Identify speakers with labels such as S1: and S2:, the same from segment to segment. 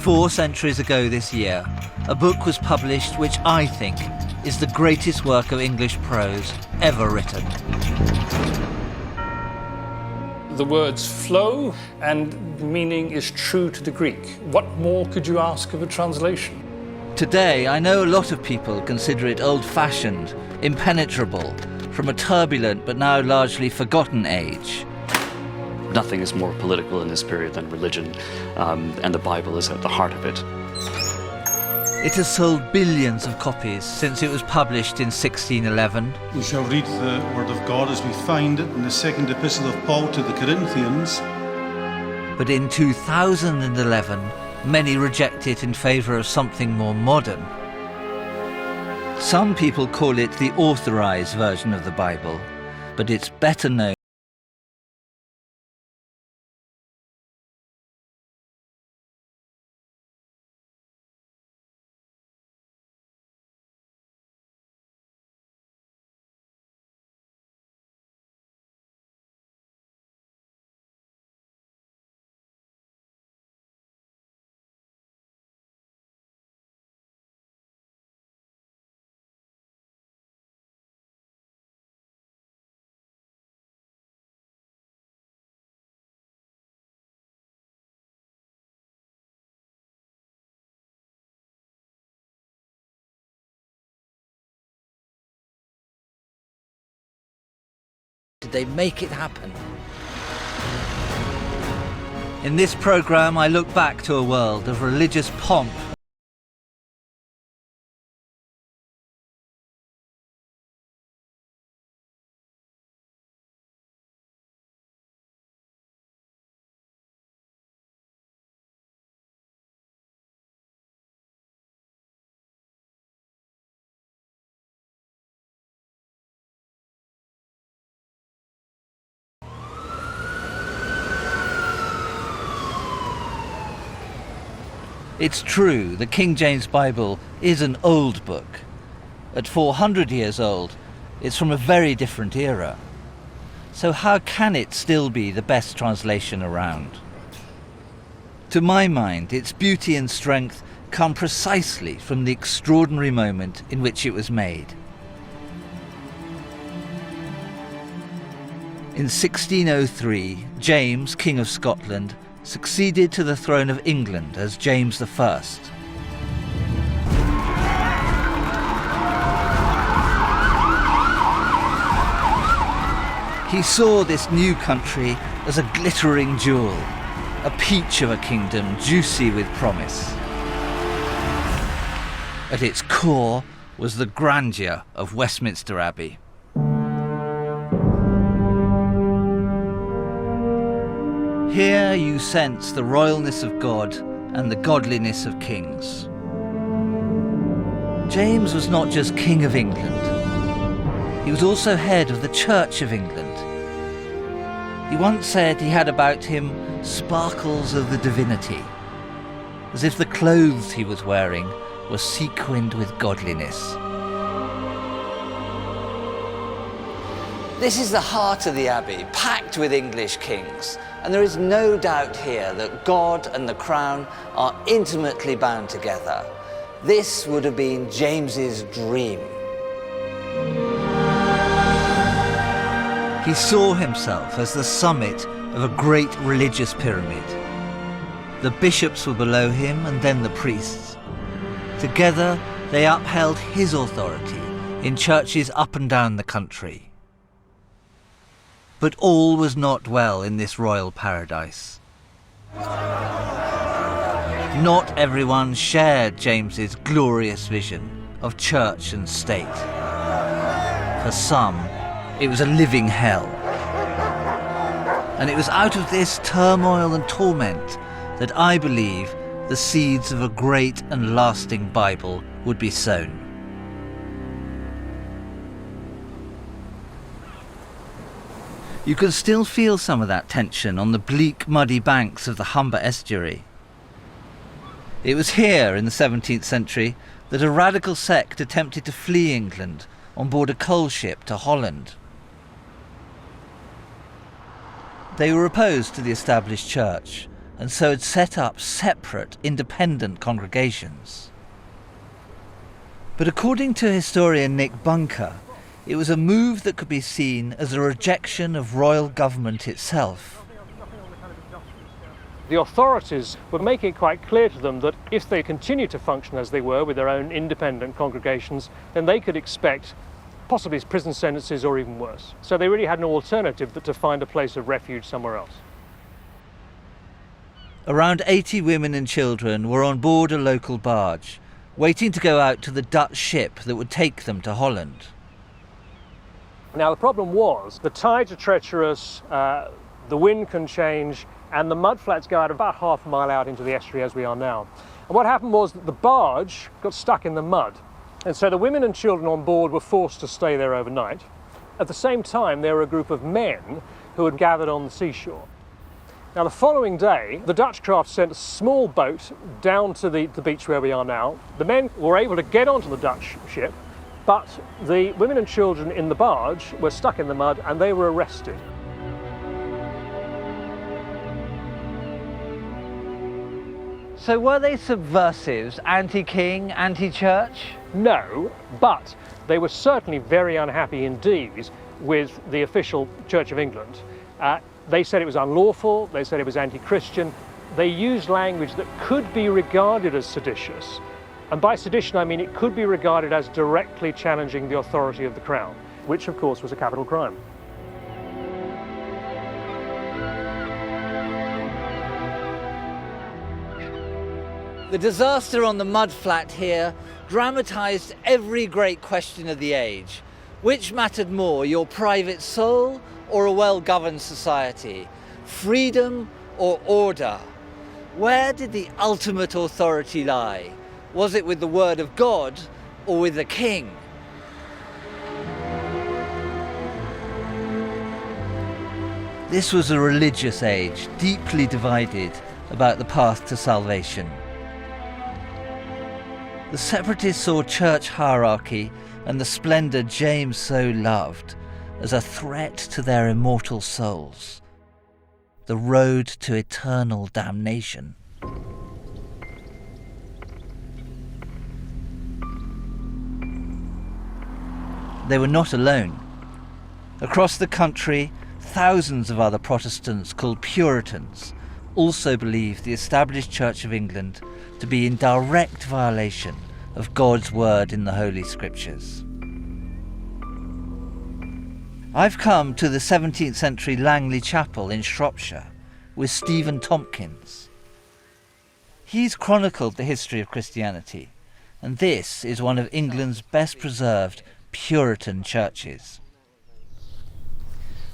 S1: 4 centuries ago this year, a book was published which I think is the greatest work of English prose ever written.
S2: The words flow and the meaning is true to the Greek. What more could you ask of a translation?
S1: Today, I know a lot of people consider it old-fashioned, impenetrable, from a turbulent but now largely forgotten age.
S3: Nothing is more political in this period than religion, and the Bible is at the heart of it.
S1: It has sold billions of copies since it was published in 1611.
S4: We shall read the word of God as we find it in the second epistle of Paul to the Corinthians.
S1: But in 2011, many reject it in favour of something more modern. Some people call it the authorised version of the Bible, but it's better known Did they make it happen? In this programme, I look back to a world of religious pomp. It's true, the King James Bible is an old book. At 400 years old, it's from a very different era. So how can it still be the best translation around? To my mind, its beauty and strength come precisely from the extraordinary moment in which it was made. In 1603, James, King of Scotland, succeeded to the throne of England as James I. He saw this new country as a glittering jewel, a peach of a kingdom juicy with promise. At its core was the grandeur of Westminster Abbey. Here you sense the royalness of God and the godliness of kings. James was not just King of England. He was also head of the Church of England. He once said he had about him sparkles of the divinity, as if the clothes he was wearing were sequined with godliness. This is the heart of the Abbey, packed with English kings, and there is no doubt here that God and the crown are intimately bound together. This would have been James's dream. He saw himself as the summit of a great religious pyramid. The bishops were below him and then the priests. Together, they upheld his authority in churches up and down the country. But all was not well in this royal paradise. Not everyone shared James's glorious vision of church and state. For some, it was a living hell. And it was out of this turmoil and torment that I believe the seeds of a great and lasting Bible would be sown. You can still feel some of that tension on the bleak, muddy banks of the Humber estuary. It was here in the 17th century that a radical sect attempted to flee England on board a coal ship to Holland. They were opposed to the established church, and so had set up separate, independent congregations. But according to historian Nick Bunker, it was a move that could be seen as a rejection of royal government itself.
S5: The authorities were making it quite clear to them that if they continued to function as they were with their own independent congregations, then they could expect possibly prison sentences or even worse. So they really had no alternative but to find a place of refuge somewhere else.
S1: Around 80 women and children were on board a local barge, waiting to go out to the Dutch ship that would take them to Holland.
S5: Now the problem was the tides are treacherous, the wind can change, and the mudflats go out about half a mile out into the estuary as we are now. And what happened was that the barge got stuck in the mud, and so the women and children on board were forced to stay there overnight. At the same time, there were a group of men who had gathered on the seashore. Now the following day, the Dutch craft sent a small boat down to the beach where we are now. The men were able to get onto the Dutch ship, but the women and children in the barge were stuck in the mud and they were arrested.
S1: So were they subversives, anti-king, anti-church?
S5: No, but they were certainly very unhappy indeed with the official Church of England. They said it was unlawful, they said it was anti-Christian. They used language that could be regarded as seditious. And by sedition I mean it could be regarded as directly challenging the authority of the crown, which of course was a capital crime.
S1: The disaster on the mudflat here dramatised every great question of the age. Which mattered more, your private soul or a well-governed society? Freedom or order? Where did the ultimate authority lie? Was it with the word of God or with the king? This was a religious age, deeply divided about the path to salvation. The separatists saw church hierarchy and the splendour James so loved as a threat to their immortal souls, the road to eternal damnation. They were not alone. Across the country, thousands of other Protestants called Puritans also believed the established Church of England to be in direct violation of God's word in the Holy Scriptures. I've come to the 17th century Langley Chapel in Shropshire with Stephen Tompkins. He's chronicled the history of Christianity, and this is one of England's best preserved Puritan churches.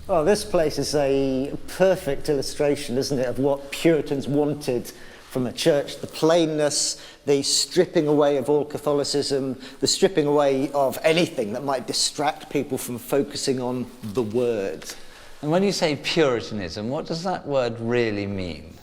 S6: Well, this place is a perfect illustration, isn't it, of what Puritans wanted from a church. The plainness, the stripping away of all Catholicism, the stripping away of anything that might distract people from focusing on the word.
S1: And when you say Puritanism, what does that word really mean?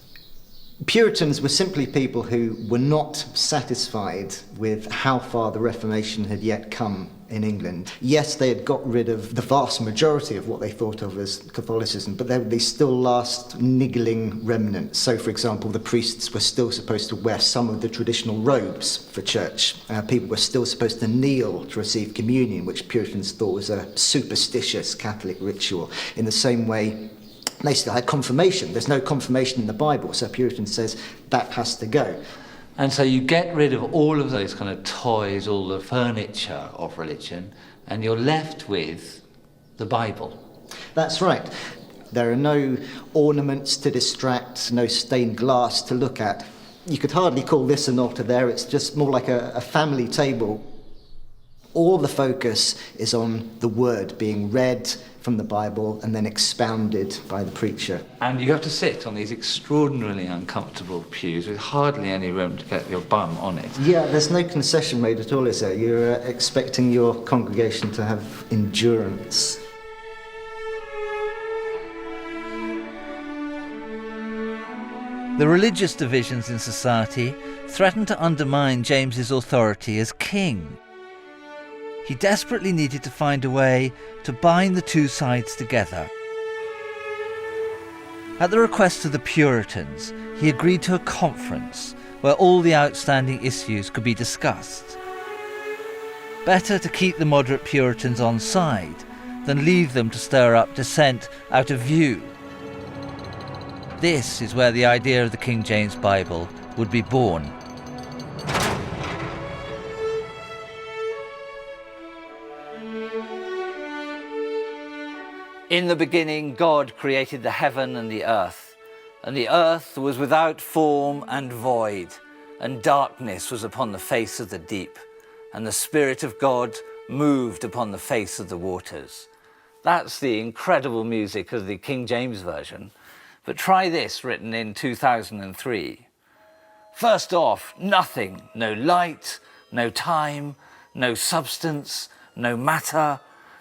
S6: Puritans were simply people who were not satisfied with how far the Reformation had yet come in England. Yes, they had got rid of the vast majority of what they thought of as Catholicism, but there were these still last niggling remnants. So, for example, the priests were still supposed to wear some of the traditional robes for church. People were still supposed to kneel to receive communion, which Puritans thought was a superstitious Catholic ritual. In the same way, they still had confirmation. There's no confirmation in the Bible, so Puritan says that has to go.
S1: And so you get rid of all of those kind of toys, all the furniture of religion, and you're left with the Bible.
S6: That's right. There are no ornaments to distract, no stained glass to look at. You could hardly call this an altar there, it's just more like a family table. All the focus is on the word being read from the Bible and then expounded by the preacher.
S1: And you have to sit on these extraordinarily uncomfortable pews with hardly any room to get your bum on it.
S6: Yeah, there's no concession made at all, is there? You're expecting your congregation to have endurance.
S1: The religious divisions in society threatened to undermine James's authority as king. He desperately needed to find a way to bind the two sides together. At the request of the Puritans, he agreed to a conference where all the outstanding issues could be discussed. Better to keep the moderate Puritans on side than leave them to stir up dissent out of view. This is where the idea of the King James Bible would be born. In the beginning, God created the heaven and the earth was without form and void, and darkness was upon the face of the deep, and the Spirit of God moved upon the face of the waters. That's the incredible music of the King James Version, but try this written in 2003. First off, nothing, no light, no time, no substance, no matter.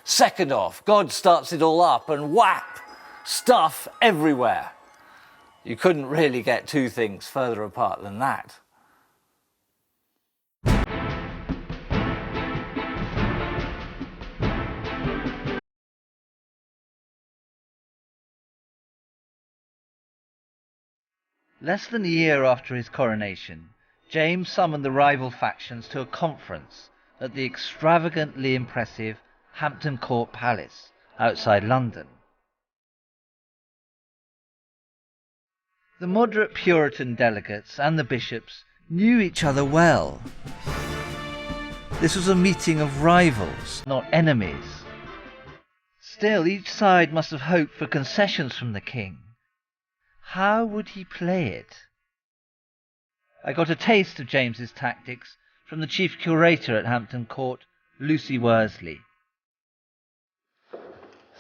S1: Second off, God starts it all up and whap, stuff everywhere. You couldn't really get two things further apart than that. Less than a year after his coronation, James summoned the rival factions to a conference at the extravagantly impressive Hampton Court Palace outside London. The moderate Puritan delegates and the bishops knew each other well. This was a meeting of rivals, not enemies. Still, each side must have hoped for concessions from the king. How would he play it? I got a taste of James's tactics from the chief curator at Hampton Court, Lucy Worsley.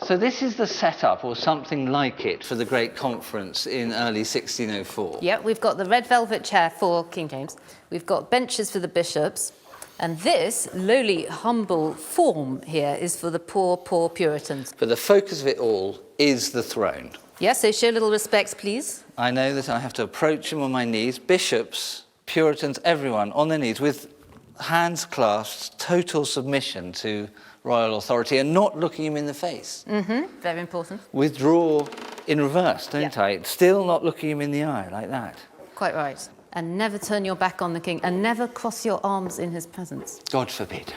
S1: So this is the setup, or something like it, for the great conference in early 1604.
S7: Yeah, we've got the red velvet chair for King James. We've got benches for the bishops. And this lowly, humble form here is for the poor, poor Puritans.
S1: But the focus of it all is the throne.
S7: Yeah, so show a little respect, please.
S1: I know that I have to approach him on my knees. Bishops, Puritans, everyone on their knees with hands clasped, total submission to royal authority and not looking him in the face.
S7: Mm-hmm, very important.
S1: Withdraw in reverse, don't I? Still not looking him in the eye, like that.
S7: Quite right. And never turn your back on the king, and never cross your arms in his presence.
S1: God forbid.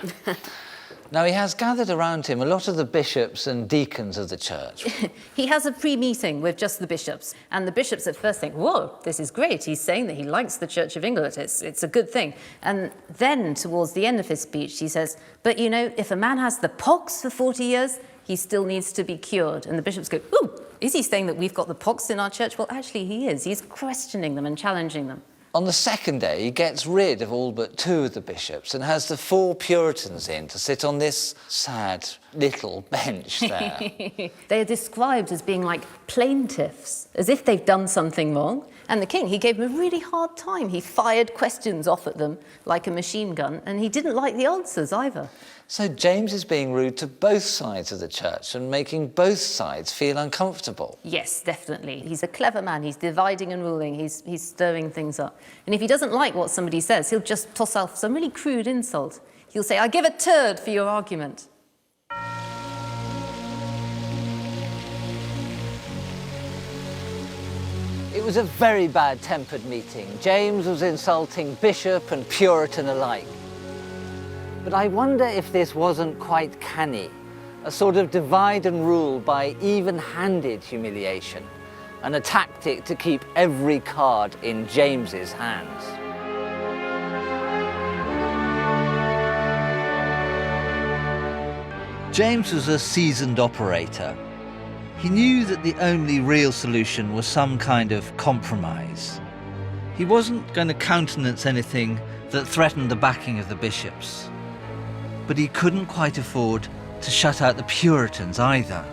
S1: Now, he has gathered around him a lot of the bishops and deacons of the church.
S7: He has a pre-meeting with just the bishops, and the bishops at first think, whoa, this is great. He's saying that he likes the Church of England. It's a good thing. And then, towards the end of his speech, he says, but you know, if a man has the pox for 40 years, he still needs to be cured. And the bishops go, ooh, is he saying that we've got the pox in our church? Well, actually, he is. He's questioning them and challenging them.
S1: On the second day, he gets rid of all but two of the bishops and has the 4 Puritans in to sit on this sad little bench there.
S7: They are described as being like plaintiffs, as if they've done something wrong. And the king, he gave them a really hard time. He fired questions off at them like a machine gun, and he didn't like the answers either.
S1: So James is being rude to both sides of the church and making both sides feel uncomfortable.
S7: Yes, definitely. He's a clever man. He's dividing and ruling. He's stirring things up. And if he doesn't like what somebody says, he'll just toss off some really crude insult. He'll say, I give a turd for your argument.
S1: It was a very bad-tempered meeting. James was insulting bishop and Puritan alike. But I wonder if this wasn't quite canny, a sort of divide and rule by even-handed humiliation, and a tactic to keep every card in James's hands. James was a seasoned operator. He knew that the only real solution was some kind of compromise. He wasn't going to countenance anything that threatened the backing of the bishops. But he couldn't quite afford to shut out the Puritans either.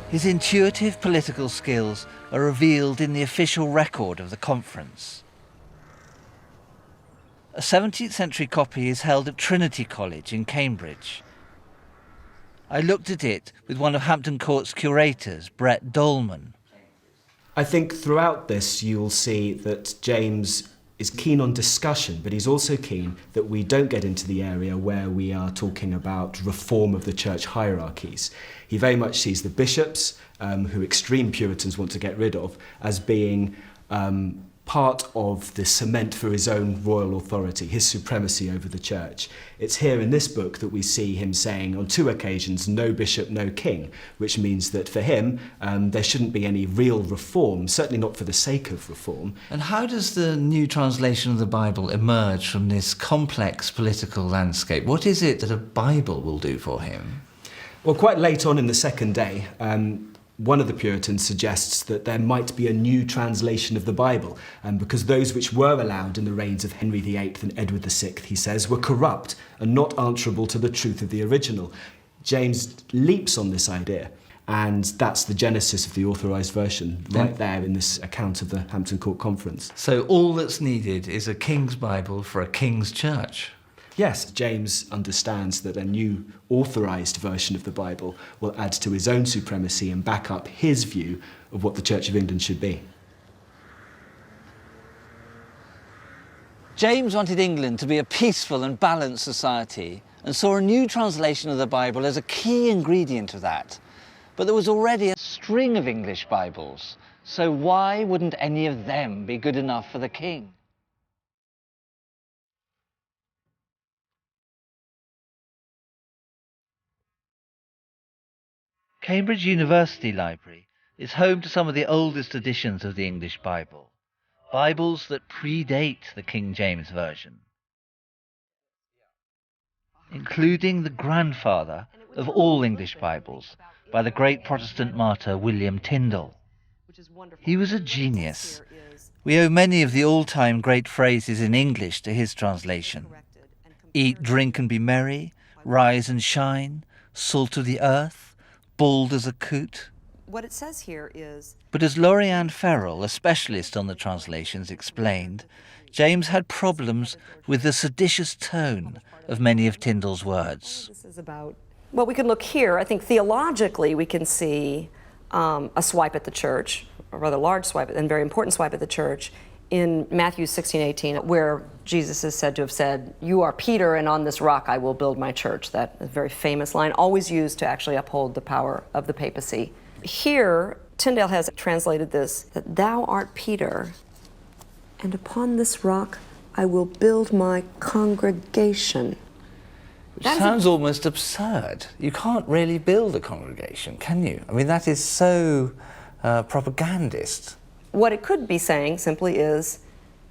S1: His intuitive political skills are revealed in the official record of the conference. A 17th century copy is held at Trinity College in Cambridge. I looked at it with one of Hampton Court's curators, Brett Dolman.
S8: I think throughout this you'll see that James is keen on discussion, but he's also keen that we don't get into the area where we are talking about reform of the church hierarchies. He very much sees the bishops, who extreme Puritans want to get rid of, as being part of the cement for his own royal authority, his supremacy over the church. It's here in this book that we see him saying on 2 occasions, no bishop, no king, which means that for him, there shouldn't be any real reform, certainly not for the sake of reform.
S1: And how does the new translation of the Bible emerge from this complex political landscape? What is it that a Bible will do for him?
S8: Well, quite late on in the second day, one of the Puritans suggests that there might be a new translation of the Bible, because those which were allowed in the reigns of Henry VIII and Edward VI, he says, were corrupt and not answerable to the truth of the original. James leaps on this idea, and that's the genesis of the authorised version, right there in this account of the Hampton Court Conference.
S1: So all that's needed is a king's Bible for a king's church.
S8: Yes, James understands that a new authorised version of the Bible will add to his own supremacy and back up his view of what the Church of England should be.
S1: James wanted England to be a peaceful and balanced society and saw a new translation of the Bible as a key ingredient of that. But there was already a string of English Bibles, so why wouldn't any of them be good enough for the king? Cambridge University Library is home to some of the oldest editions of the English Bible, Bibles that predate the King James Version, including the grandfather of all English Bibles by the great Protestant martyr William Tyndale. He was a genius. We owe many of the all-time great phrases in English to his translation. Eat, drink and be merry, rise and shine, salt of the earth, bald as a coot.
S9: What it says here is...
S1: But as Laurianne Ferrell, a specialist on the translations, explained, James had problems with the seditious tone of many of Tyndale's words.
S9: This is about... Well, we can look here. I think theologically we can see a swipe at the church, a rather large swipe and very important swipe at the church, in Matthew 16:18, where Jesus is said to have said, "You are Peter, and on this rock I will build my church." That is a very famous line, always used to actually uphold the power of the papacy. Here, Tyndale has translated this, that thou art Peter, and upon this rock I will build my congregation.
S1: Which sounds almost absurd. You can't really build a congregation, can you? I mean, that is so propagandist.
S9: What it could be saying simply is,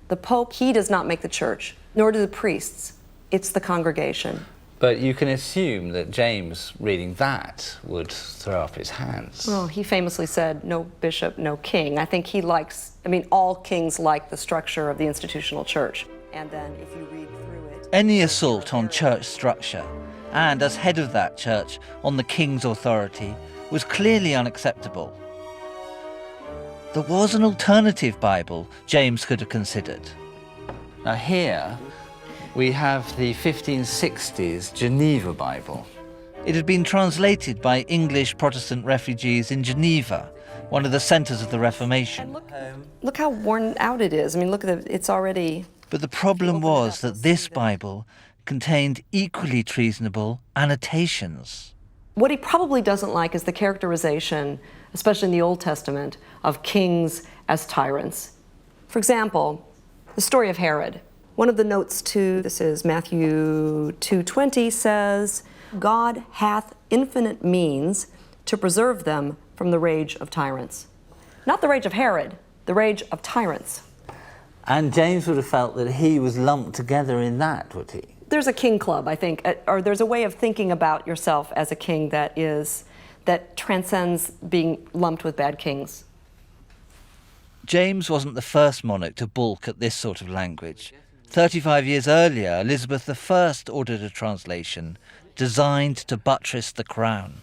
S9: the Pope, he does not make the church, nor do the priests. It's the congregation.
S1: But you can assume that James, reading that, would throw up his hands.
S9: Well, he famously said, no bishop, no king. I think he likes, all kings like the structure of the institutional church. And then if you read through it...
S1: Any assault on church structure, and as head of that church, on the king's authority, was clearly unacceptable. There was an alternative Bible James could have considered. Now here we have the 1560s Geneva Bible. It had been translated by English Protestant refugees in Geneva, one of the centres of the Reformation.
S9: Look how worn out it is. Look at it's already...
S1: But the problem was that this Bible contained equally treasonable annotations.
S9: What he probably doesn't like is the characterization, especially in the Old Testament, of kings as tyrants. For example, the story of Herod. One of the notes to this is Matthew 2:20 says, God hath infinite means to preserve them from the rage of tyrants. Not the rage of Herod, the rage of tyrants.
S1: And James would have felt that he was lumped together in that, would he?
S9: There's a king club, I think, or there's a way of thinking about yourself as a king that transcends being lumped with bad kings.
S1: James wasn't the first monarch to balk at this sort of language. 35 years earlier, Elizabeth I ordered a translation designed to buttress the crown.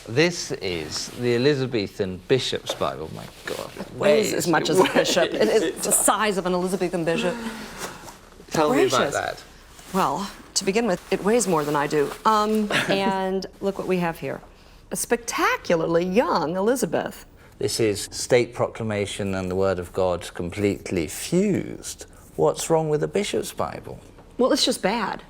S1: This is the Elizabethan Bishop's Bible. My God.
S9: It weighs as much as a bishop. It's the size of an Elizabethan bishop.
S1: Tell me about that.
S9: Well, to begin with, it weighs more than I do. And look what we have here. A spectacularly young Elizabeth.
S1: This is state proclamation and the word of God completely fused. What's wrong with the Bishop's Bible?
S9: Well, it's just bad.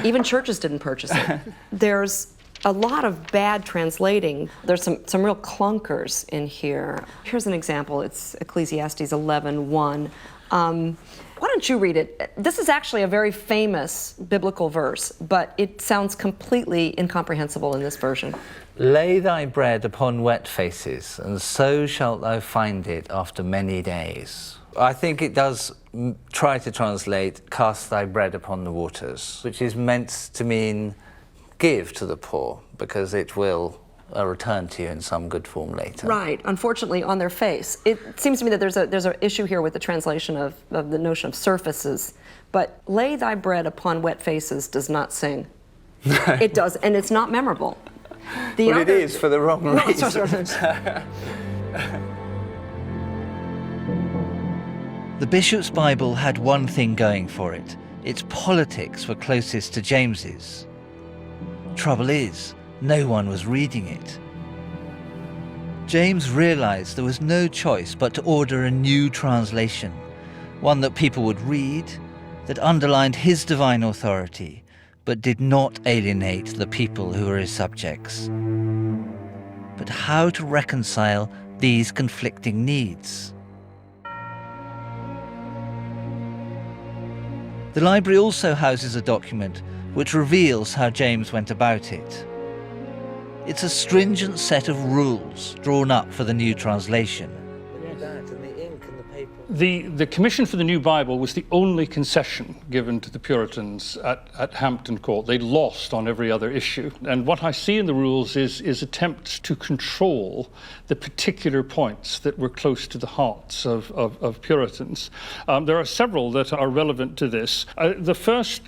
S9: Even churches didn't purchase it. There's a lot of bad translating. There's some real clunkers in here. Here's an example. It's Ecclesiastes 11:1. Why don't you read it? This is actually a very famous biblical verse, but it sounds completely incomprehensible in this version.
S1: Lay thy bread upon wet faces, and so shalt thou find it after many days. I think it does try to translate, cast thy bread upon the waters, which is meant to mean give to the poor, because it will return to you in some good form later.
S9: Right, unfortunately on their face. It seems to me that there's an issue here with the translation of the notion of surfaces, but lay thy bread upon wet faces does not sing. It does, and it's not memorable.
S1: It is for the wrong reason. The Bishop's Bible had one thing going for it. Its politics were closest to James's. Trouble is, no one was reading it. James realized there was no choice but to order a new translation, one that people would read, that underlined his divine authority, but did not alienate the people who were his subjects. But how to reconcile these conflicting needs? The library also houses a document which reveals how James went about it. It's a stringent set of rules drawn up for the new translation.
S2: The commission for the new Bible was the only concession given to the Puritans at Hampton Court. They lost on every other issue. And what I see in the rules is attempts to control the particular points that were close to the hearts of Puritans. There are several that are relevant to this. The first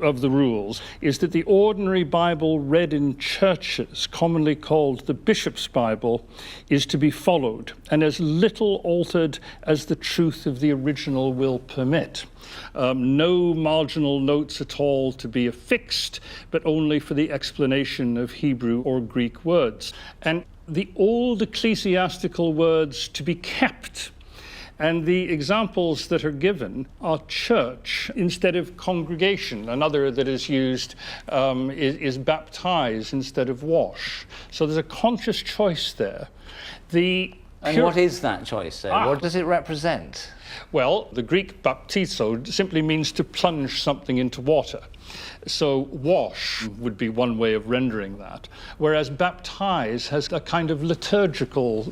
S2: of the rules is that the ordinary Bible read in churches, commonly called the Bishop's Bible, is to be followed, and as little altered as the truth of the original will permit. No marginal notes at all to be affixed, but only for the explanation of Hebrew or Greek words. And the old ecclesiastical words to be kept. And the examples that are given are church instead of congregation. Another that is used is baptize instead of wash. So there's a conscious choice there.
S1: And what is that choice, though? What does it represent?
S2: Well, the Greek baptizo simply means to plunge something into water. So wash would be one way of rendering that, whereas baptize has a kind of liturgical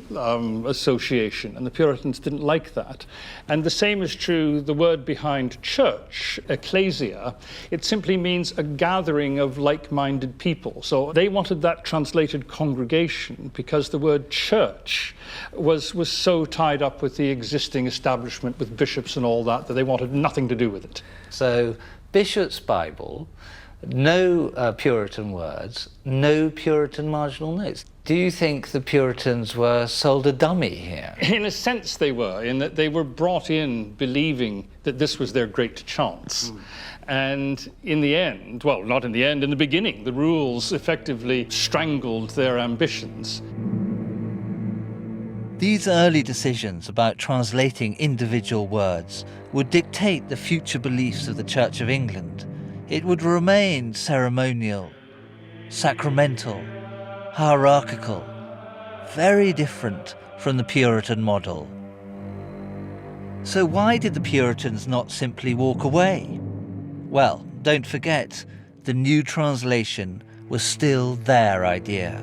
S2: association, and the Puritans didn't like that. And the same is true, the word behind church, ecclesia, it simply means a gathering of like-minded people. So they wanted that translated congregation because the word church was so tied up with the existing establishment with bishops and all that they wanted nothing to do with it.
S1: So Bishop's Bible, no Puritan words, no Puritan marginal notes. Do you think the Puritans were sold a dummy here?
S2: In a sense they were, in that they were brought in believing that this was their great chance. And in the end, well, not in the end, in the beginning, the rules effectively strangled their ambitions.
S1: These early decisions about translating individual words would dictate the future beliefs of the Church of England. It would remain ceremonial, sacramental, hierarchical, very different from the Puritan model. So why did the Puritans not simply walk away? Well, don't forget, the new translation was still their idea.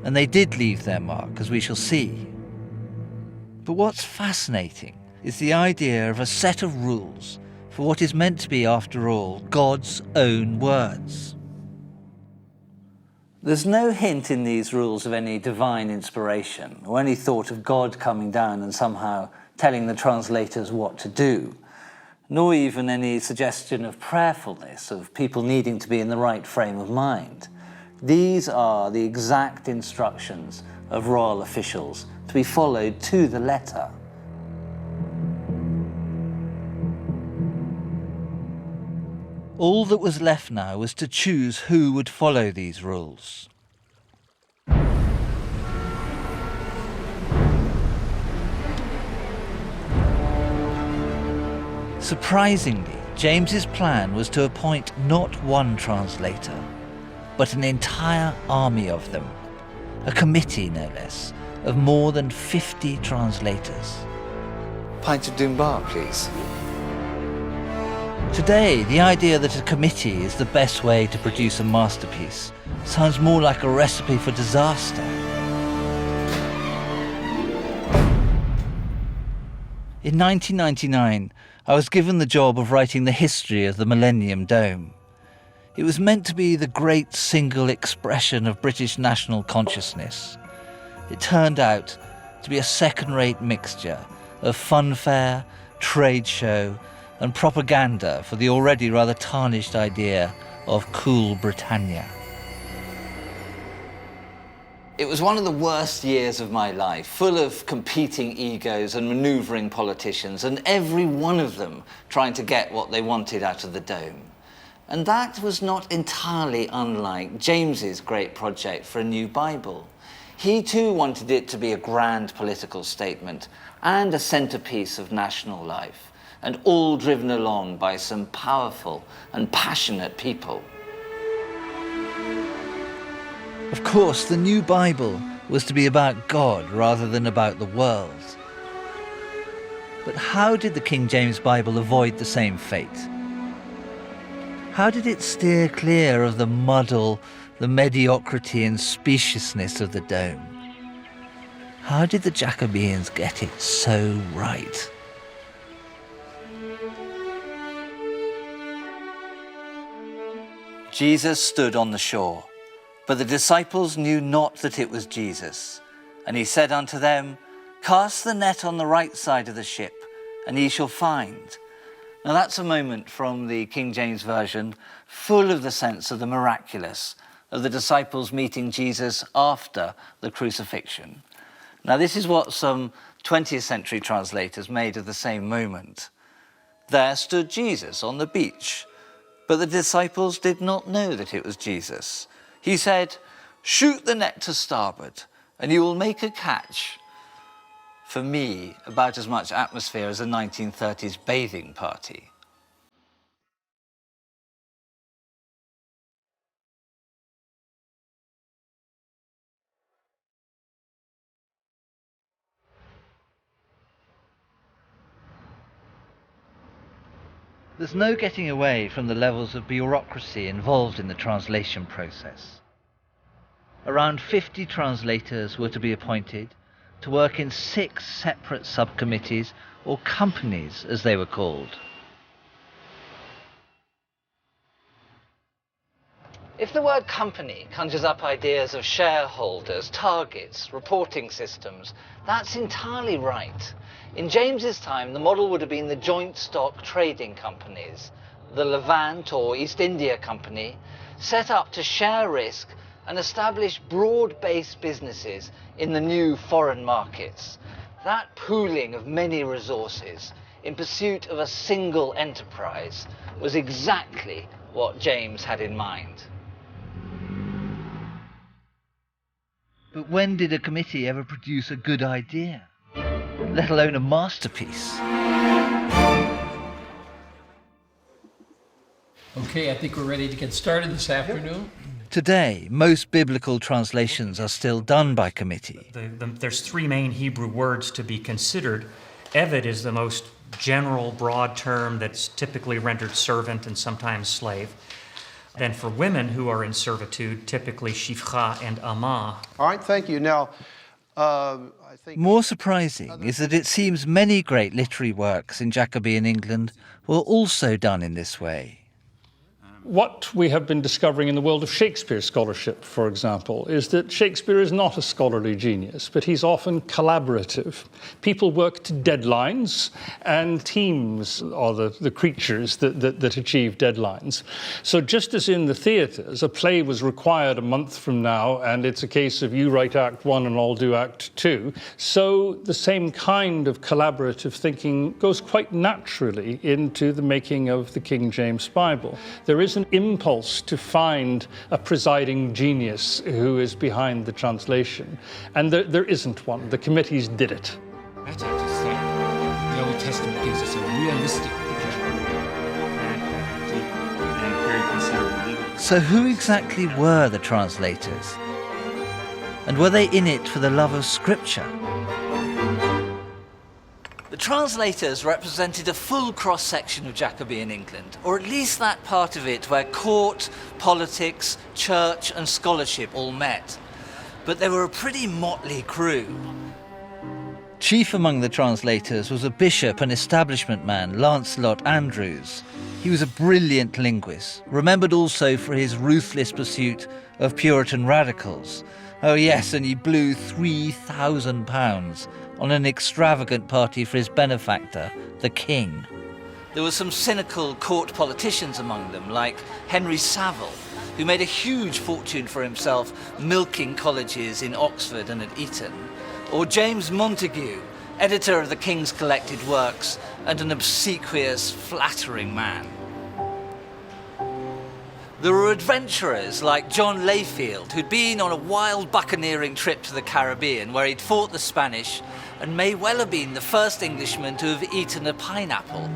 S1: And they did leave their mark, as we shall see. But what's fascinating is the idea of a set of rules for what is meant to be, after all, God's own words. There's no hint in these rules of any divine inspiration or any thought of God coming down and somehow telling the translators what to do, nor even any suggestion of prayerfulness, of people needing to be in the right frame of mind. These are the exact instructions of royal officials to be followed to the letter. All that was left now was to choose who would follow these rules. Surprisingly, James's plan was to appoint not one translator, but an entire army of them, a committee no less, of more than 50 translators.
S10: Pint of Dunbar, please.
S1: Today, the idea that a committee is the best way to produce a masterpiece sounds more like a recipe for disaster. In 1999, I was given the job of writing the history of the Millennium Dome. It was meant to be the great single expression of British national consciousness. It turned out to be a second-rate mixture of funfair, trade show, and propaganda for the already rather tarnished idea of cool Britannia.
S10: It was one of the worst years of my life, full of competing egos and manoeuvring politicians, and every one of them trying to get what they wanted out of the Dome. And that was not entirely unlike James's great project for a new Bible. He too wanted it to be a grand political statement and a centerpiece of national life, and all driven along by some powerful and passionate people.
S1: Of course, the new Bible was to be about God rather than about the world. But how did the King James Bible avoid the same fate? How did it steer clear of the muddle, the mediocrity and speciousness of the Dome? How did the Jacobeans get it so right?
S10: Jesus stood on the shore, but the disciples knew not that it was Jesus. And he said unto them, Cast the net on the right side of the ship, and ye shall find. Now that's a moment from the King James Version, full of the sense of the miraculous, of the disciples meeting Jesus after the crucifixion. Now this is what some 20th century translators made of the same moment. There stood Jesus on the beach, but the disciples did not know that it was Jesus. He said, Shoot the net to starboard, and you will make a catch. For me, about as much atmosphere as a 1930s bathing party.
S1: There's no getting away from the levels of bureaucracy involved in the translation process. Around 50 translators were to be appointed to work in 6 separate subcommittees, or companies as they were called.
S10: If the word company conjures up ideas of shareholders, targets, reporting systems, that's entirely right. In James's time, the model would have been the joint stock trading companies, the Levant or East India Company, set up to share risk and establish broad-based businesses in the new foreign markets. That pooling of many resources in pursuit of a single enterprise was exactly what James had in mind.
S1: But when did a committee ever produce a good idea, let alone a masterpiece?
S11: Okay, I think we're ready to get started this afternoon.
S1: Today, most biblical translations are still done by committee.
S12: There's 3 main Hebrew words to be considered. Eved is the most general, broad term that's typically rendered servant and sometimes slave. Then for women who are in servitude, typically shifcha and amah.
S13: All right, thank you. Now, I think...
S1: More surprising is that it seems many great literary works in Jacobean England were also done in this way.
S2: What we have been discovering in the world of Shakespeare scholarship, for example, is that Shakespeare is not a scholarly genius, but he's often collaborative. People work to deadlines, and teams are the creatures that achieve deadlines. So just as in the theatres, a play was required a month from now, and it's a case of you write Act 1 and I'll do Act 2, so the same kind of collaborative thinking goes quite naturally into the making of the King James Bible. There is an impulse to find a presiding genius who is behind the translation, and there isn't one. The committees did it.
S11: That's how to say the Old Testament gives us a realistic picture
S1: So who exactly were the translators? And were they in it for the love of Scripture?
S10: The translators represented a full cross-section of Jacobean England, or at least that part of it where court, politics, church and scholarship all met. But they were a pretty motley crew.
S1: Chief among the translators was a bishop and establishment man, Lancelot Andrewes. He was a brilliant linguist, remembered also for his ruthless pursuit of Puritan radicals. Oh yes, and he blew £3,000 on an extravagant party for his benefactor, the king.
S10: There were some cynical court politicians among them, like Henry Savile, who made a huge fortune for himself milking colleges in Oxford and at Eton, or James Montague, editor of the King's collected works and an obsequious, flattering man. There were adventurers like John Layfield, who'd been on a wild buccaneering trip to the Caribbean where he'd fought the Spanish and may well have been the first Englishman to have eaten a pineapple.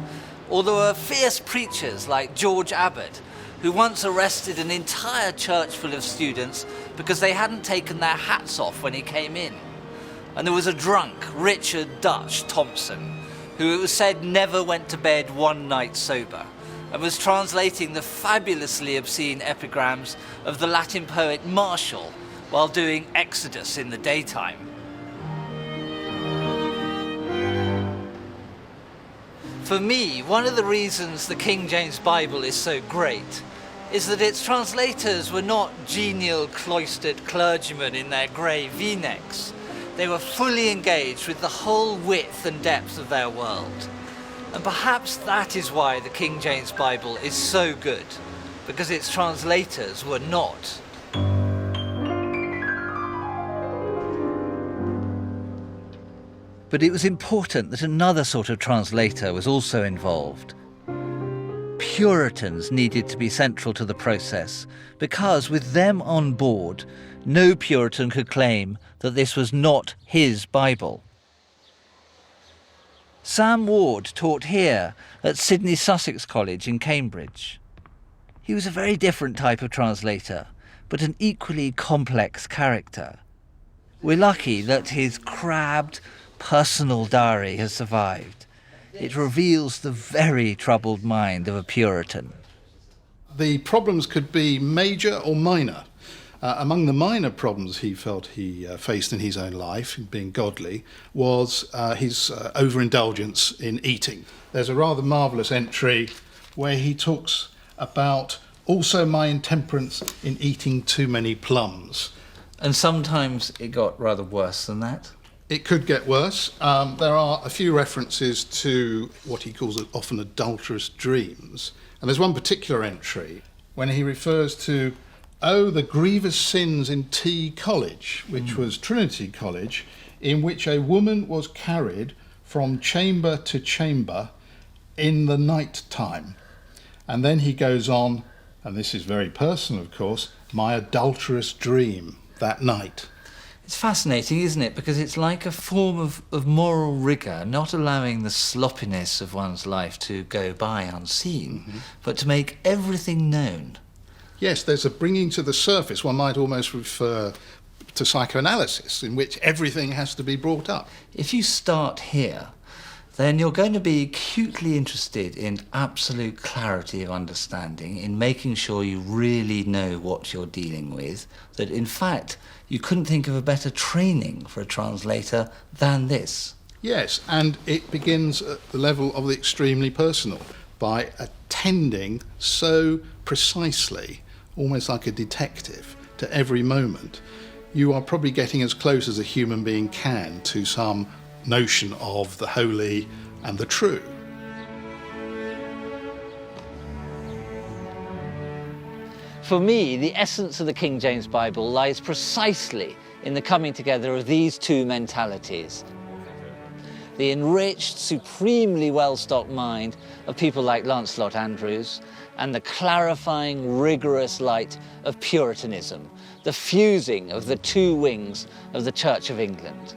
S10: Or there were fierce preachers like George Abbott, who once arrested an entire church full of students because they hadn't taken their hats off when he came in. And there was a drunk, Richard Dutch Thompson, who it was said never went to bed one night sober, and was translating the fabulously obscene epigrams of the Latin poet Martial while doing Exodus in the daytime. For me, one of the reasons the King James Bible is so great is that its translators were not genial cloistered clergymen in their grey V-necks. They were fully engaged with the whole width and depth of their world. And perhaps that is why the King James Bible is so good, because its translators were not.
S1: But it was important that another sort of translator was also involved. Puritans needed to be central to the process, because with them on board, no Puritan could claim that this was not his Bible. Sam Ward taught here at Sidney Sussex College in Cambridge. He was a very different type of translator, but an equally complex character. We're lucky that his crabbed, personal diary has survived. It reveals the very troubled mind of a Puritan.
S4: The problems could be major or minor. Among the minor problems he felt he faced in his own life, being godly, was his overindulgence in eating. There's a rather marvellous entry where he talks about also my intemperance in eating too many plums.
S1: And sometimes it got rather worse than that.
S4: It could get worse. There are a few references to what he calls often adulterous dreams. And there's one particular entry when he refers to, oh, the grievous sins in T College, which was Trinity College, in which a woman was carried from chamber to chamber in the night time. And then he goes on, and this is very personal, of course, my adulterous dream that night.
S1: It's fascinating, isn't it? Because it's like a form of moral rigour, not allowing the sloppiness of one's life to go by unseen, but to make everything known.
S4: Yes, there's a bringing to the surface. One might almost refer to psychoanalysis, in which everything has to be brought up.
S1: If you start here, then you're going to be acutely interested in absolute clarity of understanding, in making sure you really know what you're dealing with, that in fact you couldn't think of a better training for a translator than this.
S4: Yes, and it begins at the level of the extremely personal, by attending so precisely, almost like a detective, to every moment. You are probably getting as close as a human being can to some notion of the holy and the true.
S10: For me, the essence of the King James Bible lies precisely in the coming together of these two mentalities. The enriched, supremely well-stocked mind of people like Lancelot Andrewes, and the clarifying, rigorous light of Puritanism, the fusing of the two wings of the Church of England.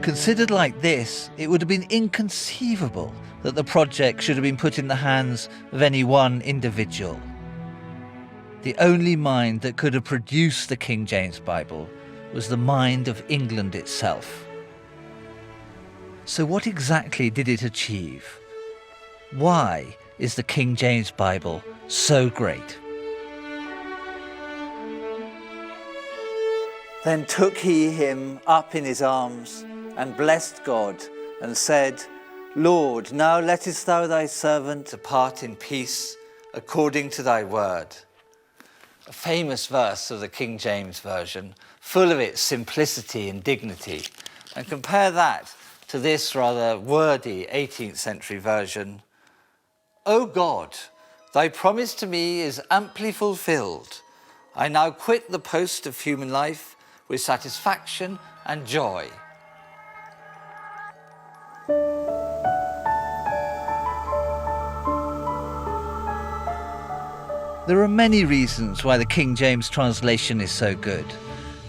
S1: Considered like this, it would have been inconceivable that the project should have been put in the hands of any one individual. The only mind that could have produced the King James Bible was the mind of England itself. So what exactly did it achieve? Why is the King James Bible so great?
S10: Then took he him up in his arms, and blessed God, and said, Lord, now lettest thou thy servant depart in peace, according to thy word. A famous verse of the King James Version, full of its simplicity and dignity. And compare that to this rather wordy 18th century version. O God, thy promise to me is amply fulfilled. I now quit the post of human life with satisfaction and joy.
S1: There are many reasons why the King James translation is so good,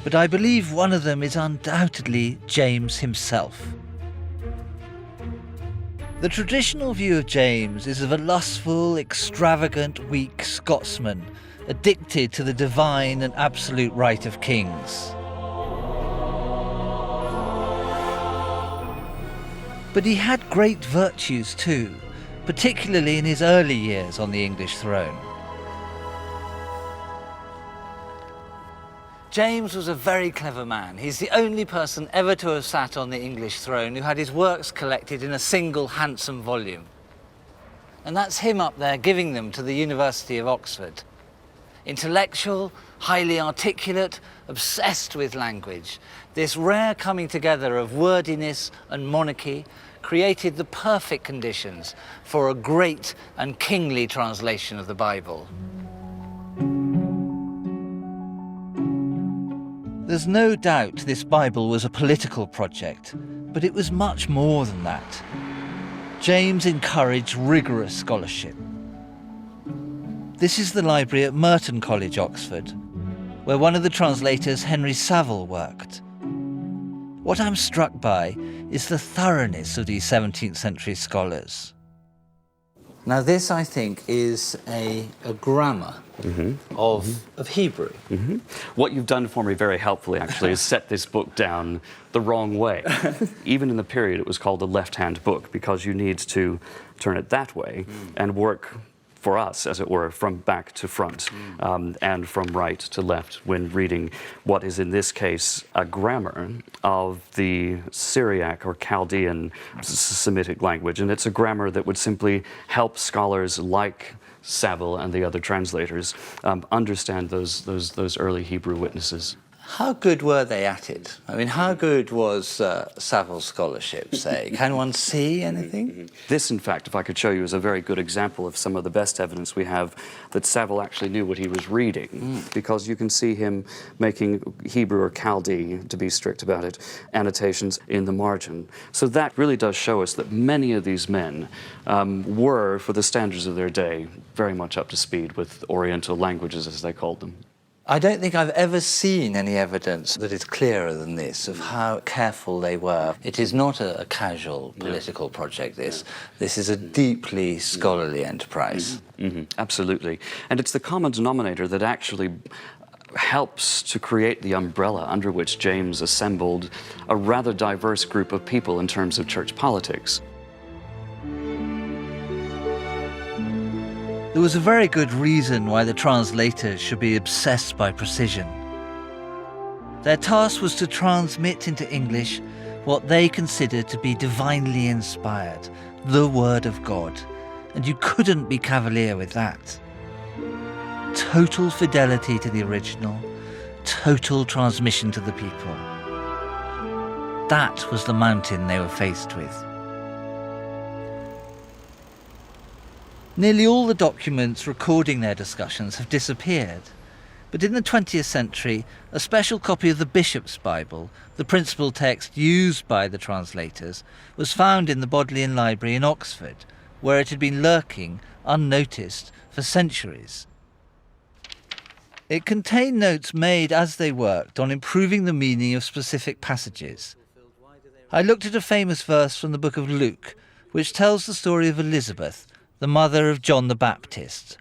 S1: but I believe one of them is undoubtedly James himself. The traditional view of James is of a lustful, extravagant, weak Scotsman, addicted to the divine and absolute right of kings. But he had great virtues too, particularly in his early years on the English throne.
S10: James was a very clever man. He's the only person ever to have sat on the English throne who had his works collected in a single handsome volume. And that's him up there giving them to the University of Oxford. Intellectual, highly articulate, obsessed with language. This rare coming together of wordiness and monarchy created the perfect conditions for a great and kingly translation of the Bible.
S1: There's no doubt this Bible was a political project, but it was much more than that. James encouraged rigorous scholarship. This is the library at Merton College, Oxford, where one of the translators, Henry Saville, worked. What I'm struck by is the thoroughness of these 17th century scholars.
S10: Now this, I think, is a grammar of Hebrew.
S3: What you've done for me very helpfully, actually, is set this book down the wrong way. Even in the period, it was called a left-hand book because you need to turn it that way and work for us, as it were, from back to front and from right to left when reading what is in this case a grammar of the Syriac or Chaldean Semitic language. And it's a grammar that would simply help scholars like Saville and the other translators understand those early Hebrew witnesses.
S10: How good were they at it? I mean, how good was Saville's scholarship, say? Can one see anything?
S3: This, in fact, if I could show you, is a very good example of some of the best evidence we have that Saville actually knew what he was reading, because you can see him making Hebrew or Chaldee, to be strict about it, annotations in the margin. So that really does show us that many of these men were, for the standards of their day, very much up to speed with Oriental languages, as they called them.
S10: I don't think I've ever seen any evidence that is clearer than this of how careful they were. It is not a casual political project, this. This is a deeply scholarly enterprise.
S3: Absolutely. And it's the common denominator that actually helps to create the umbrella under which James assembled a rather diverse group of people in terms of church politics.
S1: There was a very good reason why the translators should be obsessed by precision. Their task was to transmit into English what they considered to be divinely inspired, the Word of God, and you couldn't be cavalier with that. Total fidelity to the original, total transmission to the people. That was the mountain they were faced with. Nearly all the documents recording their discussions have disappeared, but in the 20th century, a special copy of the Bishop's Bible, the principal text used by the translators, was found in the Bodleian Library in Oxford, where it had been lurking, unnoticed, for centuries. It contained notes made as they worked on improving the meaning of specific passages. I looked at a famous verse from the book of Luke, which tells the story of Elizabeth, the mother of John the Baptist.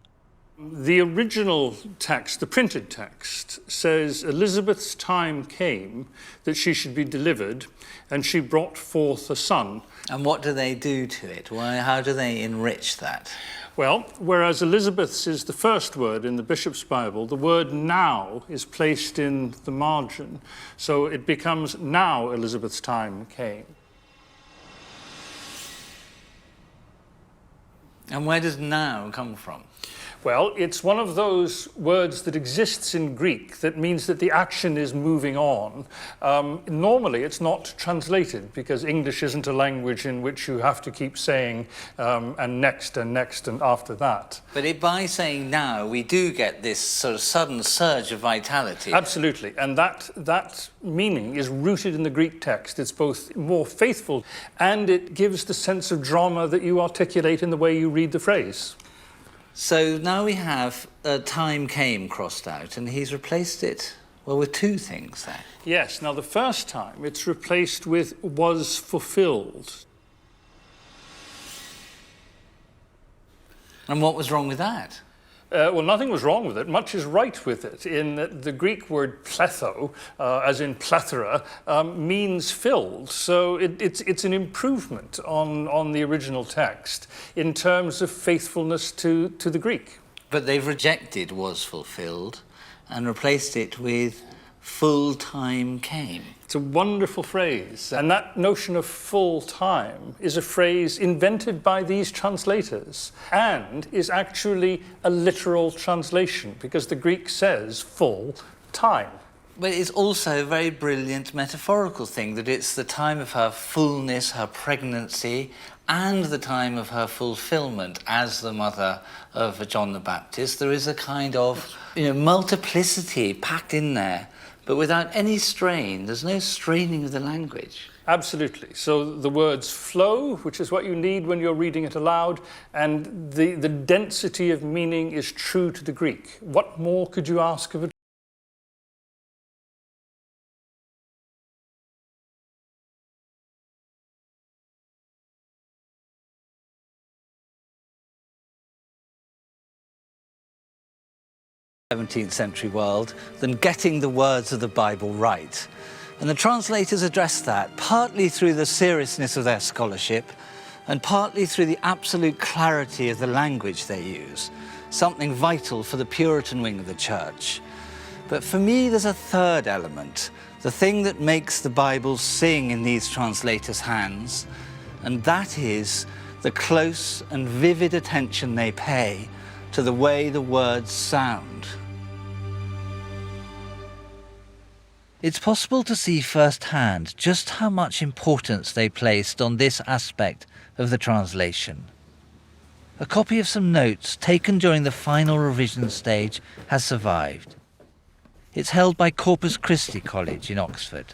S2: The original text, the printed text, says Elizabeth's time came that she should be delivered, and she brought forth a son.
S10: And what do they do to it? How do they enrich that?
S2: Well, whereas Elizabeth's is the first word in the Bishop's Bible, the word now is placed in the margin. So it becomes now Elizabeth's time came.
S10: And where does now come from?
S2: Well, it's one of those words that exists in Greek that means that the action is moving on. Normally, it's not translated because English isn't a language in which you have to keep saying and next and next and after that.
S10: But by saying now, we do get this sort of sudden surge of vitality.
S2: Absolutely, and that meaning is rooted in the Greek text. It's both more faithful and it gives the sense of drama that you articulate in the way you read the phrase.
S10: So now we have time came crossed out, and he's replaced it, well, with two things there.
S2: Yes, now the first time it's replaced with was fulfilled.
S10: And what was wrong with that?
S2: Well, nothing was wrong with it. Much is right with it, in that the Greek word pletho, as in plethora, means filled. So it's an improvement on the original text in terms of faithfulness to the Greek.
S10: But they've rejected was fulfilled and replaced it with full time came.
S2: It's a wonderful phrase. And that notion of full time is a phrase invented by these translators and is actually a literal translation because the Greek says full time.
S10: But it's also a very brilliant metaphorical thing, that it's the time of her fullness, her pregnancy, and the time of her fulfillment as the mother of John the Baptist. There is a kind of multiplicity packed in there, but without any strain. There's no straining of the language.
S2: Absolutely. So the words flow, which is what you need when you're reading it aloud, and the density of meaning is true to the Greek. What more could you ask of a
S10: 17th century world than getting the words of the Bible right. And the translators addressed that partly through the seriousness of their scholarship and partly through the absolute clarity of the language they use, something vital for the Puritan wing of the church. But for me, there's a third element, the thing that makes the Bible sing in these translators' hands, and that is the close and vivid attention they pay to the way the words sound. It's possible to see firsthand just how much importance they placed on this aspect of the translation. A copy of some notes taken during the final revision stage has survived. It's held by Corpus Christi College in Oxford.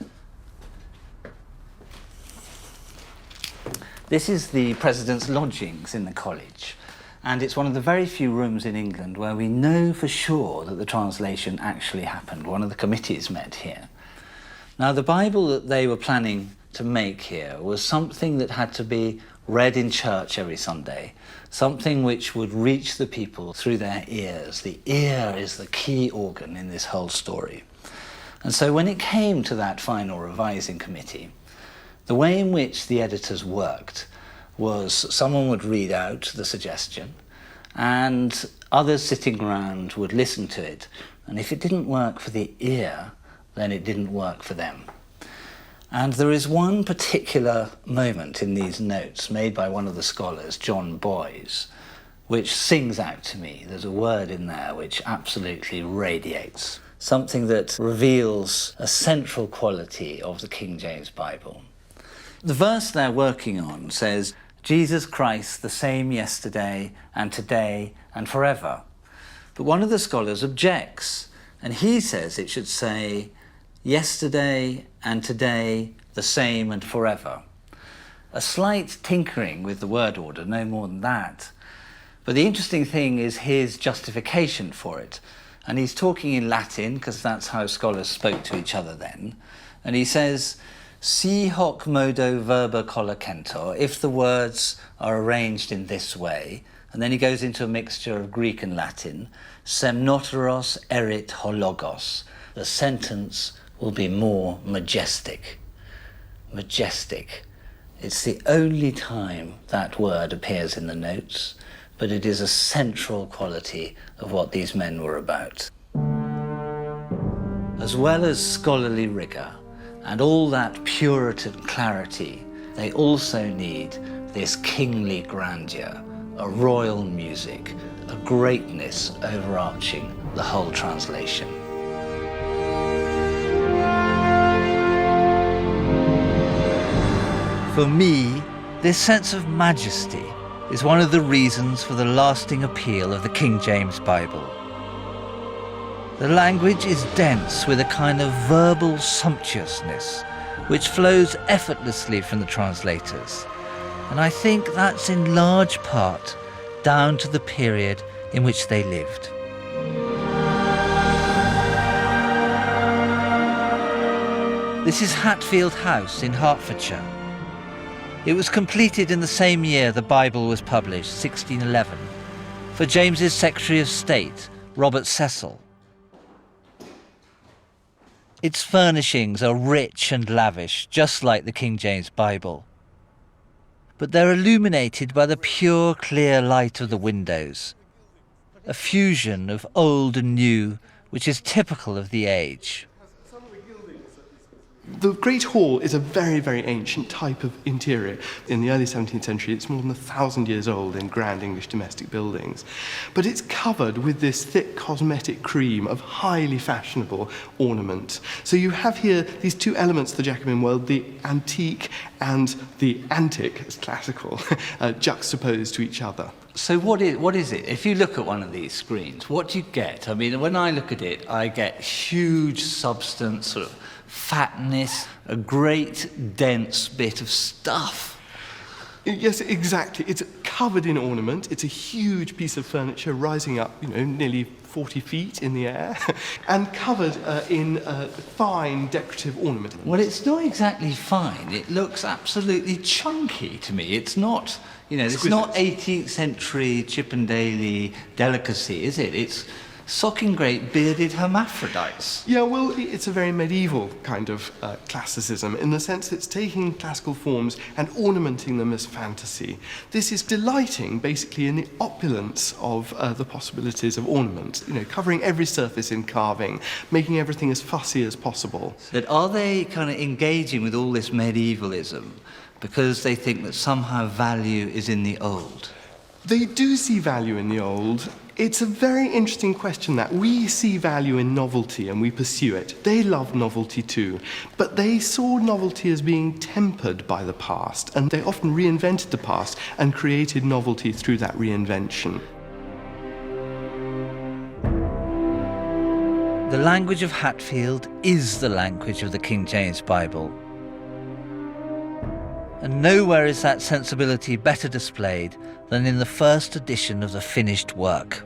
S10: This is the president's lodgings in the college, and it's one of the very few rooms in England where we know for sure that the translation actually happened. One of the committees met here. Now, the Bible that they were planning to make here was something that had to be read in church every Sunday, something which would reach the people through their ears. The ear is the key organ in this whole story. And so when it came to that final revising committee, the way in which the editors worked was someone would read out the suggestion and others sitting around would listen to it. And if it didn't work for the ear, then it didn't work for them. And there is one particular moment in these notes made by one of the scholars, John Boyes, which sings out to me. There's a word in there which absolutely radiates, something that reveals a central quality of the King James Bible. The verse they're working on says, Jesus Christ, the same yesterday and today and forever. But one of the scholars objects, and he says it should say, yesterday and today, the same and forever. A slight tinkering with the word order, no more than that. But the interesting thing is his justification for it. And he's talking in Latin, because that's how scholars spoke to each other then. And he says, Si hoc modo verba collocentor, if the words are arranged in this way, and then he goes into a mixture of Greek and Latin, semnoteros erit hologos, the sentence will be more majestic. Majestic. It's the only time that word appears in the notes, but it is a central quality of what these men were about. As well as scholarly rigour and all that Puritan clarity, they also need this kingly grandeur, a royal music, a greatness overarching the whole translation. For me, this sense of majesty is one of the reasons for the lasting appeal of the King James Bible. The language is dense with a kind of verbal sumptuousness which flows effortlessly from the translators, and I think that's in large part down to the period in which they lived. This is Hatfield House in Hertfordshire. It was completed in the same year the Bible was published, 1611, for James's Secretary of State, Robert Cecil. Its furnishings are rich and lavish, just like the King James Bible. But they're illuminated by the pure, clear light of the windows, a fusion of old and new, which is typical of the age.
S14: The Great Hall is a very, very ancient type of interior. In the early 17th century, it's more than 1,000 years old in grand English domestic buildings. But it's covered with this thick cosmetic cream of highly fashionable ornament. So you have here these two elements of the Jacobin world, the antique and the antic, as classical, juxtaposed to each other.
S10: So what is it? If you look at one of these screens, what do you get? I mean, when I look at it, I get huge substance, sort of fatness, a great dense bit of stuff.
S14: Yes, exactly. It's covered in ornament. It's a huge piece of furniture rising up, nearly 40 feet in the air, and covered in fine decorative ornament.
S10: Well, it's not exactly fine. It looks absolutely chunky to me. It's not, it's not 18th century Chippendale delicacy, is it? It's socking great bearded hermaphrodites.
S14: Yeah, well, it's a very medieval kind of classicism in the sense that it's taking classical forms and ornamenting them as fantasy. This is delighting, basically, in the opulence of the possibilities of ornament, covering every surface in carving, making everything as fussy as possible.
S10: But are they kind of engaging with all this medievalism because they think that somehow value is in the old?
S14: They do see value in the old. It's a very interesting question that we see value in novelty and we pursue it. They love novelty too, but they saw novelty as being tempered by the past, and they often reinvented the past and created novelty through that reinvention.
S1: The language of Hatfield is the language of the King James Bible. And nowhere is that sensibility better displayed than in the first edition of the finished work.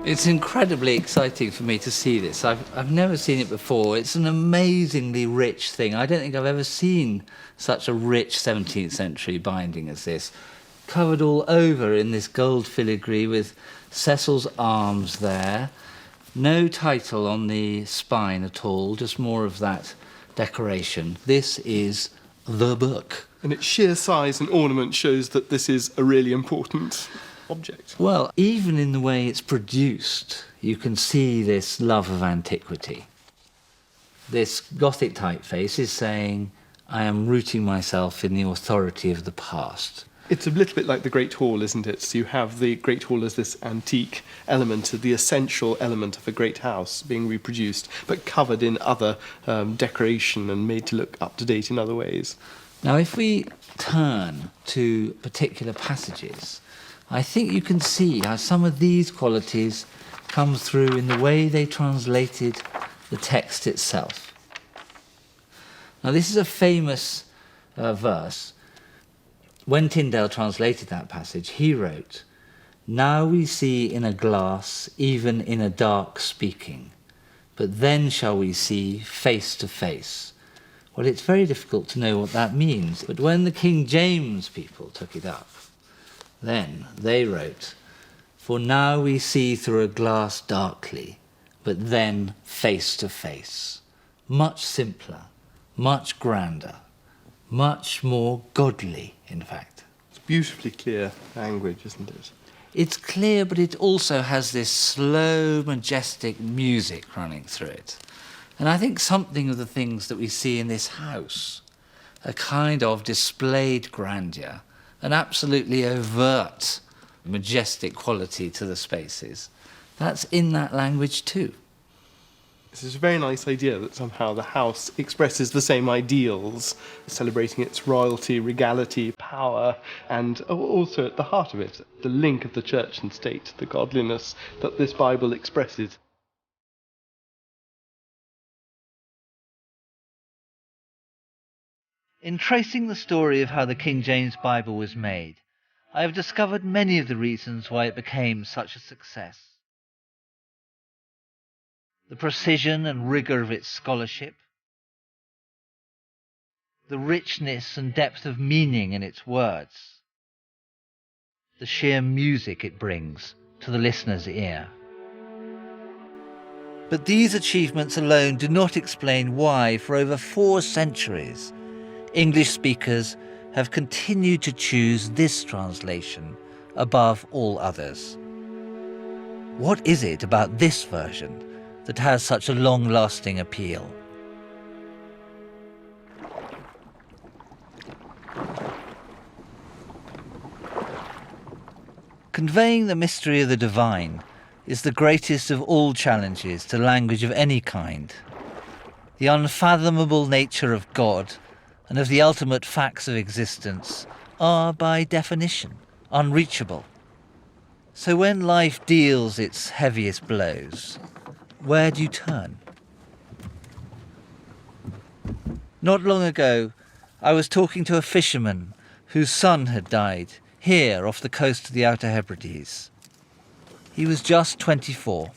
S1: It's incredibly exciting for me to see this. I've never seen it before. It's an amazingly rich thing. I don't think I've ever seen such a rich 17th century binding as this. Covered all over in this gold filigree with Cecil's arms there. No title on the spine at all, just more of that decoration. This is the book.
S14: And its sheer size and ornament shows that this is a really important object.
S1: Well, even in the way it's produced, you can see this love of antiquity. This Gothic typeface is saying, I am rooting myself in the authority of the past.
S14: It's a little bit like the Great Hall, isn't it? So you have the Great Hall as this antique element, the essential element of a great house being reproduced, but covered in other decoration and made to look up to date in other ways.
S1: Now, if we turn to particular passages, I think you can see how some of these qualities come through in the way they translated the text itself. Now, this is a famous verse. When Tyndale translated that passage, he wrote, "Now we see in a glass, even in a dark speaking.
S10: but then shall we see face to face. Well, it's very difficult to know what that means, but when the King James people took it up, then they wrote, "For now we see through a glass darkly, but then face to face." Much simpler, much grander, much more godly, in fact.
S14: It's beautifully clear language, isn't it?
S10: It's clear, but it also has this slow, majestic music running through it. And I think something of the things that we see in this house, a kind of displayed grandeur, an absolutely overt, majestic quality to the spaces, that's in that language too.
S14: This is a very nice idea that somehow the house expresses the same ideals, celebrating its royalty, regality, power, and also at the heart of it, the link of the church and state, the godliness that this Bible expresses.
S1: In tracing the story of how the King James Bible was made, I have discovered many of the reasons why it became such a success. The precision and rigour of its scholarship, the richness and depth of meaning in its words, the sheer music it brings to the listener's ear. But these achievements alone do not explain why, for over 4 centuries, English speakers have continued to choose this translation above all others. What is it about this version that has such a long-lasting appeal? Conveying the mystery of the divine is the greatest of all challenges to language of any kind. The unfathomable nature of God and of the ultimate facts of existence are, by definition, unreachable. So when life deals its heaviest blows, where do you turn? Not long ago, I was talking to a fisherman whose son had died here off the coast of the Outer Hebrides. He was just 24.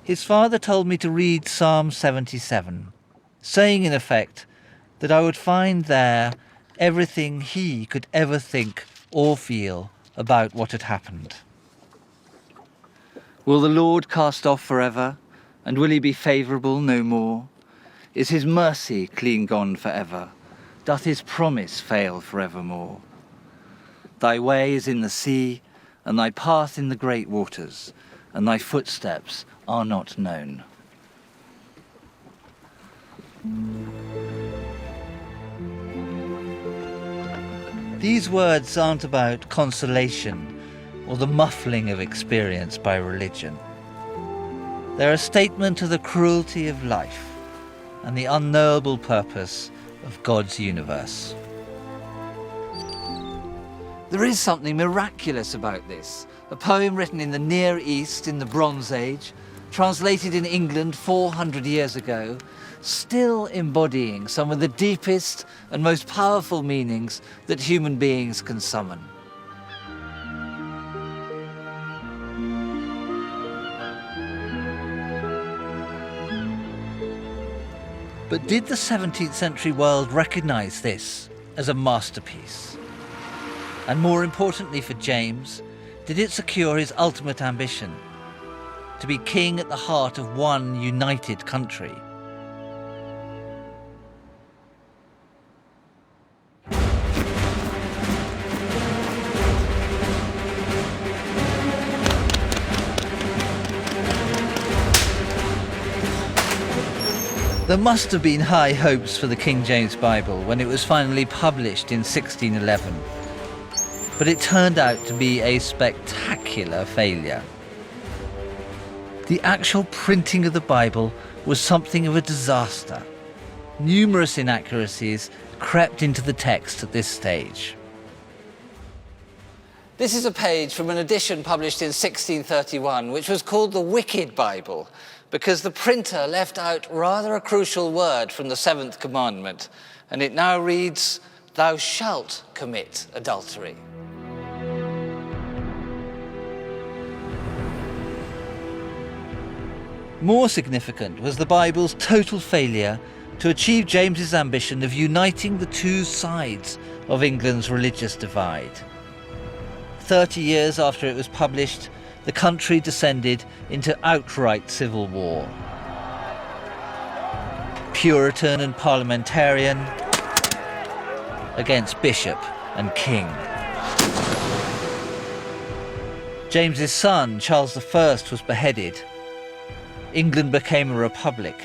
S1: His father told me to read Psalm 77, saying in effect that I would find there everything he could ever think or feel about what had happened. Will the Lord cast off forever, and will he be favourable no more? Is his mercy clean gone forever? Doth his promise fail forevermore? Thy way is in the sea, and thy path in the great waters, and thy footsteps are not known. These words aren't about consolation or the muffling of experience by religion. They're a statement of the cruelty of life and the unknowable purpose of God's universe. There is something miraculous about this. A poem written in the Near East in the Bronze Age, translated in England 400 years ago, still embodying some of the deepest and most powerful meanings that human beings can summon. But did the 17th century world recognize this as a masterpiece? And more importantly for James, did it secure his ultimate ambition, to be king at the heart of one united country? There must have been high hopes for the King James Bible when it was finally published in 1611. But it turned out to be a spectacular failure. The actual printing of the Bible was something of a disaster. Numerous inaccuracies crept into the text at this stage. This is a page from an edition published in 1631, which was called the Wicked Bible, because the printer left out rather a crucial word from the 7th commandment, and it now reads, "Thou shalt commit adultery." More significant was the Bible's total failure to achieve James's ambition of uniting the two sides of England's religious divide. 30 years after it was published, the country descended into outright civil war. Puritan and parliamentarian against bishop and king. James's son, Charles I, was beheaded. England became a republic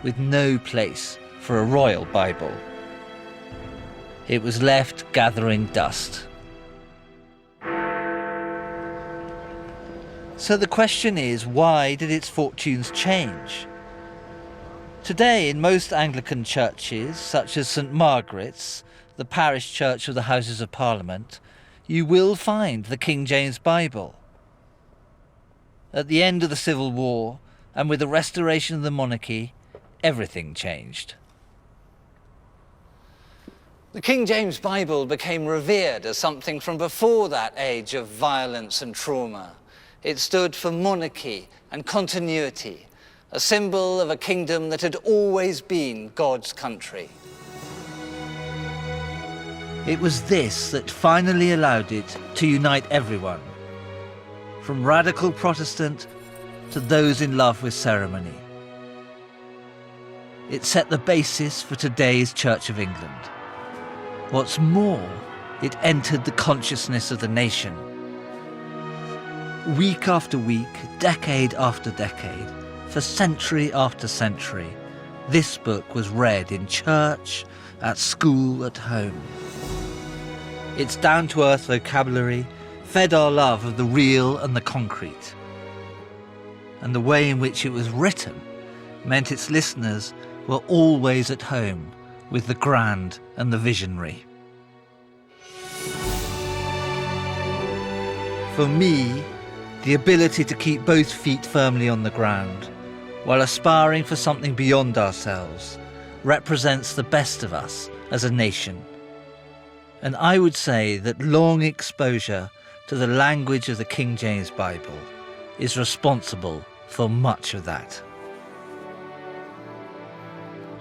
S1: with no place for a royal Bible. It was left gathering dust. So the question is, why did its fortunes change? Today, in most Anglican churches, such as St Margaret's, the parish church of the Houses of Parliament, you will find the King James Bible. At the end of the Civil War, and with the restoration of the monarchy, everything changed.
S10: The King James Bible became revered as something from before that age of violence and trauma. It stood for monarchy and continuity, a symbol of a kingdom that had always been God's country.
S1: It was this that finally allowed it to unite everyone, from radical Protestant to those in love with ceremony. It set the basis for today's Church of England. What's more, it entered the consciousness of the nation. Week after week, decade after decade, for century after century, this book was read in church, at school, at home. Its down-to-earth vocabulary fed our love of the real and the concrete. And the way in which it was written meant its listeners were always at home with the grand and the visionary. For me, the ability to keep both feet firmly on the ground while aspiring for something beyond ourselves represents the best of us as a nation. And I would say that long exposure to the language of the King James Bible is responsible for much of that.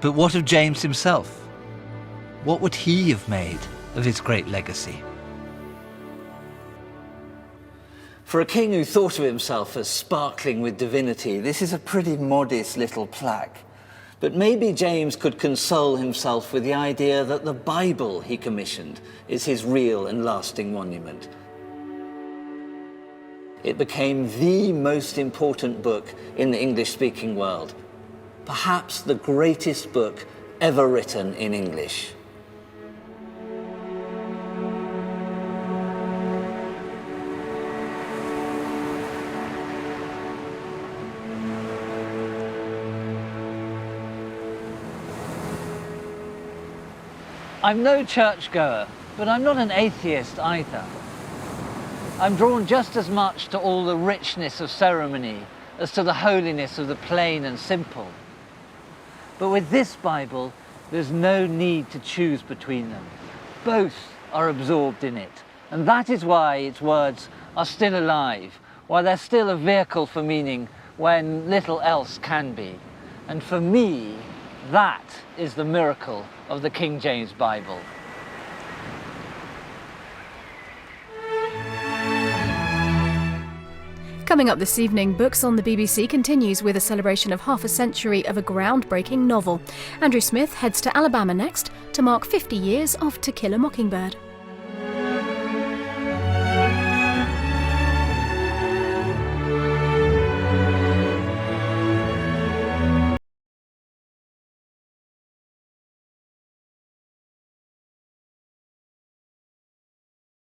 S1: But what of James himself? What would he have made of his great legacy?
S10: For a king who thought of himself as sparkling with divinity, this is a pretty modest little plaque. But maybe James could console himself with the idea that the Bible he commissioned is his real and lasting monument. It became the most important book in the English-speaking world, perhaps the greatest book ever written in English.
S1: I'm no churchgoer, but I'm not an atheist either. I'm drawn just as much to all the richness of ceremony as to the holiness of the plain and simple. But with this Bible, there's no need to choose between them. Both are absorbed in it, and that is why its words are still alive, why they're still a vehicle for meaning when little else can be. And for me, that is the miracle of the King James Bible.
S15: Coming up this evening, Books on the BBC continues with a celebration of half a century of a groundbreaking novel. Andrew Smith heads to Alabama next to mark 50 years of To Kill a Mockingbird.